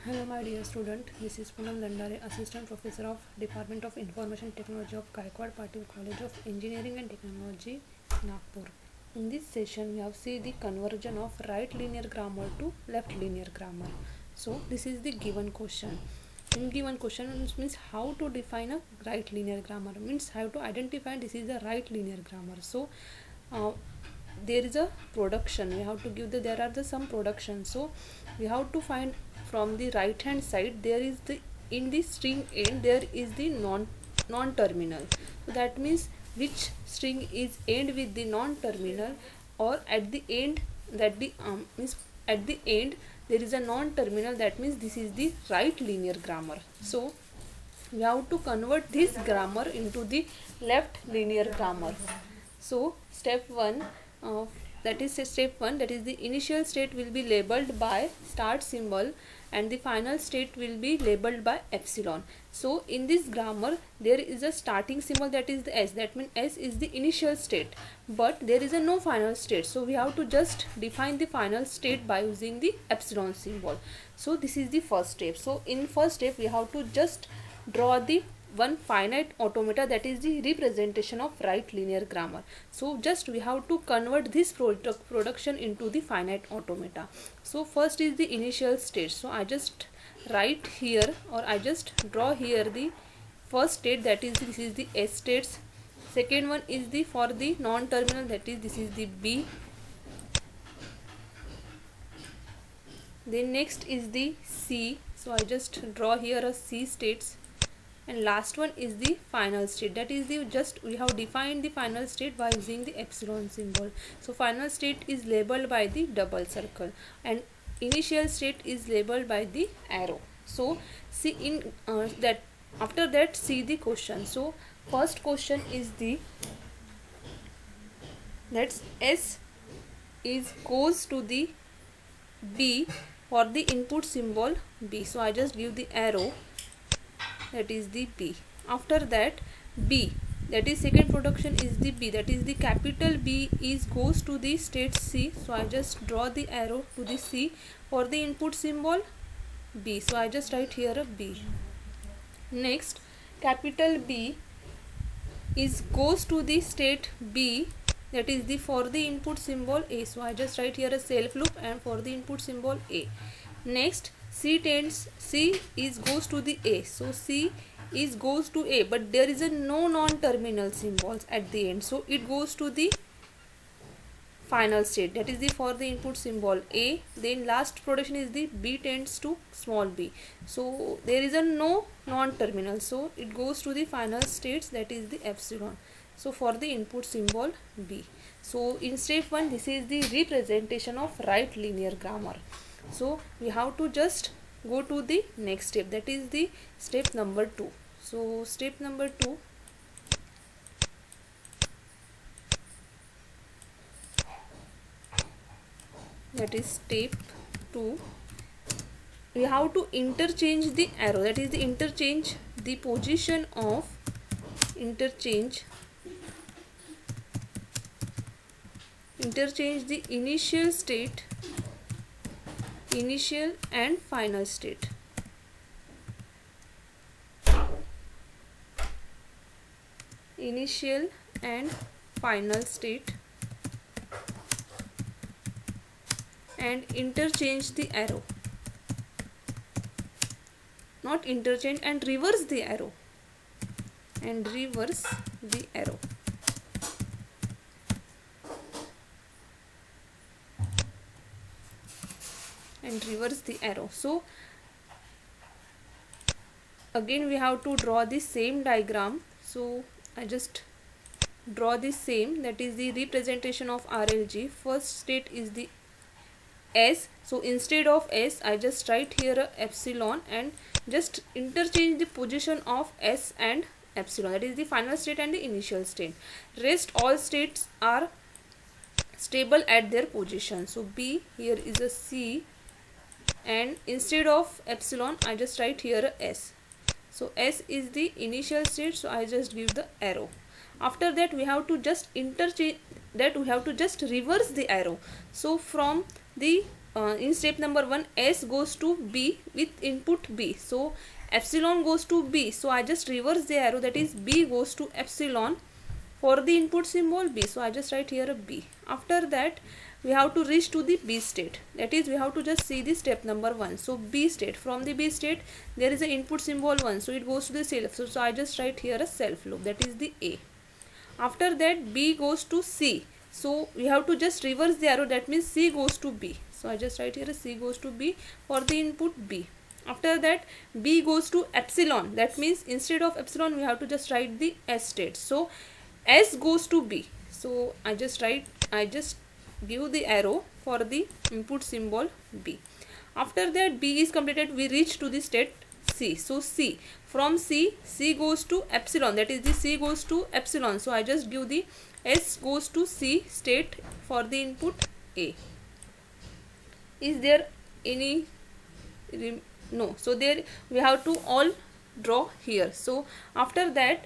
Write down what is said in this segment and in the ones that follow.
Hello my dear student, this is Poonam Dandare, Assistant Professor of Department of Information Technology of Gaikwad Patil College of Engineering and Technology, Nagpur. In this session we have seen the conversion of right linear grammar to left linear grammar. So this is the given question. In given question means how to define a right linear grammar, means how to identify this is the right linear grammar. So there is a production, we have to give there are some production, so we have to find from the right hand side there is the in the string end there is the non terminal, so that means which string is end with the non terminal, or at the end that the means at the end there is a non terminal, that means this is the right linear grammar. So we have to convert this grammar into the left linear grammar. So step 1, that is step 1, that is the initial state will be labeled by start symbol and the final state will be labeled by epsilon. So in this grammar there is a starting symbol, that is the s, that means s is the initial state, but there is a no final state, so we have to just define the final state by using the epsilon symbol. So this is the first step. So in first step we have to just draw the one finite automata, that is the representation of right linear grammar. So just we have to convert this production into the finite automata. So first is the initial state, so I just write here, or I just draw here the first state, that is this is the s states. Second one is the for the non terminal, that is this is the b. Then next is the c, so I just draw here a c states, and last one is the final state, that is the just we have defined the final state by using the epsilon symbol. So final state is labeled by the double circle and initial state is labeled by the arrow. So see in that after that see the question. So first question is the that's s is goes to the b for the input symbol b, so I just give the arrow, that is the b. After that b, that is second production is the b, that is the capital B is goes to the state c, so I just draw the arrow to the c for the input symbol b, so I just write here a b. Next capital B is goes to the state b, that is the for the input symbol a, so I just write here a self loop and for the input symbol a. Next C is goes to the a, so c is goes to a, but there is a no non terminal symbols at the end, so it goes to the final state, that is the for the input symbol a. Then last production is the b tends to small b, so there is a no non terminal, so it goes to the final states, that is the epsilon, so for the input symbol b. So in step 1 this is the representation of right linear grammar. So we have to just go to the next step, that is the step number 2. So step number 2, that is step 2, we have to interchange the arrow, that is the interchange the position of interchange the initial state, initial and final state. Initial and final state, and interchange the arrow, not interchange, and reverse the arrow, and reverse the arrow. And reverse the arrow. So again we have to draw the same diagram, so I just draw the same, that is the representation of RLG. First state is the s, so instead of s I just write here a epsilon and just interchange the position of s and epsilon, that is the final state and the initial state. Rest all states are stable at their position. So b here is a c, and instead of epsilon I just write here a s, so s is the initial state, so I just give the arrow. After that we have to just interchange, that we have to just reverse the arrow. So from the in step number 1, S goes to B with input B. So epsilon goes to B. So I just reverse the arrow, that is B goes to epsilon for the input symbol B. So I just write here a B. After that we have to reach to the B state, that is we have to just see the step number 1. So B state, from the B state there is a input symbol 1, so it goes to the self. So I just write here a self loop, that is the A. After that B goes to C. So we have to just reverse the arrow, that means C goes to B. So I just write here a C goes to B for the input B. After that B goes to epsilon, that means instead of epsilon we have to just write the S state. So S goes to B. So I just give the arrow for the input symbol B. After that B is completed, we reach to the state C. So C, from C goes to epsilon, that is the C goes to epsilon. So I just give the S goes to C state for the input A. Is there any no? So there we have to all draw here. So after that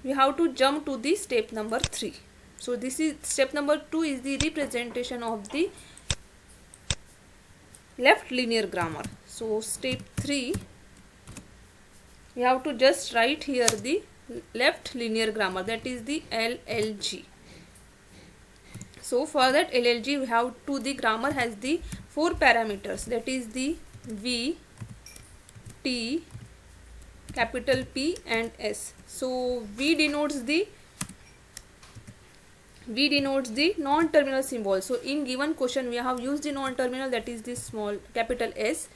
we have to jump to the step number 3. So this is step number 2, is the representation of the left linear grammar. So step 3, we have to just write here the left linear grammar, that is the LLG. So for that LLG we have to, the grammar has the 4 parameters, that is the V, T, capital P and S. So V denotes the non-terminal symbol. So in given question we have used the non-terminal, that is the small capital S,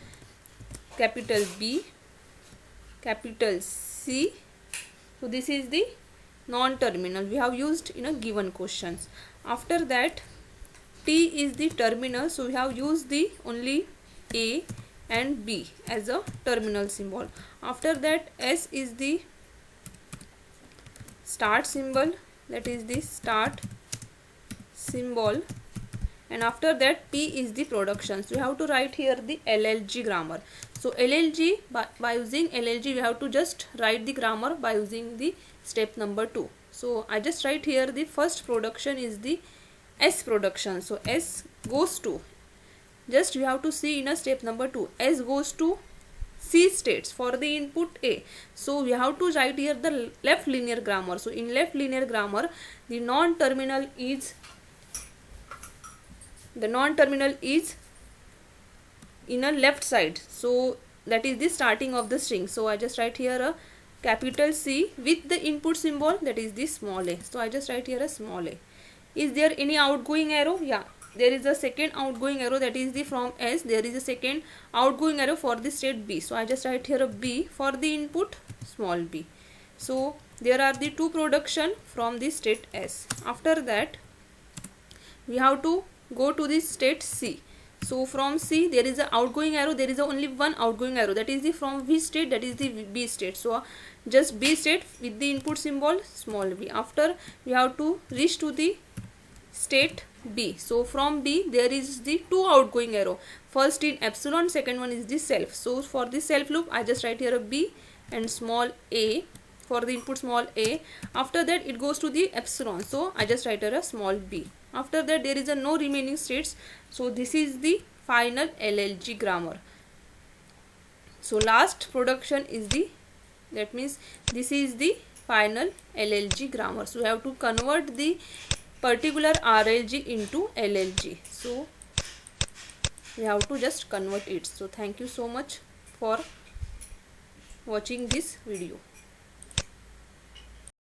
capital B, capital C. So this is the non-terminal we have used in a given questions. After that T is the terminal, so we have used the only A and B as a terminal symbol. After that S is the start symbol, that is the start symbol, and after that P is the production. So we have to write here the LLG grammar. So LLG, by using LLG we have to just write the grammar by using the step number 2. So I just write here the first production is the S production. So S goes to, just we have to see in a step number 2, S goes to C states for the input A. So we have to write here the left linear grammar. So in left linear grammar the non-terminal is in a left side, so that is the starting of the string. So I just write here a capital C with the input symbol, that is the small a. So I just write here a small a. Is there any outgoing arrow? Yeah, there is a second outgoing arrow, that is the from S. There is a second outgoing arrow for the state B. So I just write here a B for the input small b. So there are the 2 production from the state S. After that we have to go to the state C. So from C there is a outgoing arrow, there is only one outgoing arrow, that is the from which state, that is the B state. So just B state with the input symbol small b. After we have to reach to the state B. So from B there is the 2 outgoing arrow, first in epsilon, second one is the self. So for the self loop I just write here a B and small a for the input small a. After that it goes to the epsilon, so I just write here a small b. After that there is a no remaining states. So this is the final LLG grammar. So last production is the, that means this is the final LLG grammar. So we have to convert the particular RLG into LLG. So we have to just convert it. So thank you so much for watching this video.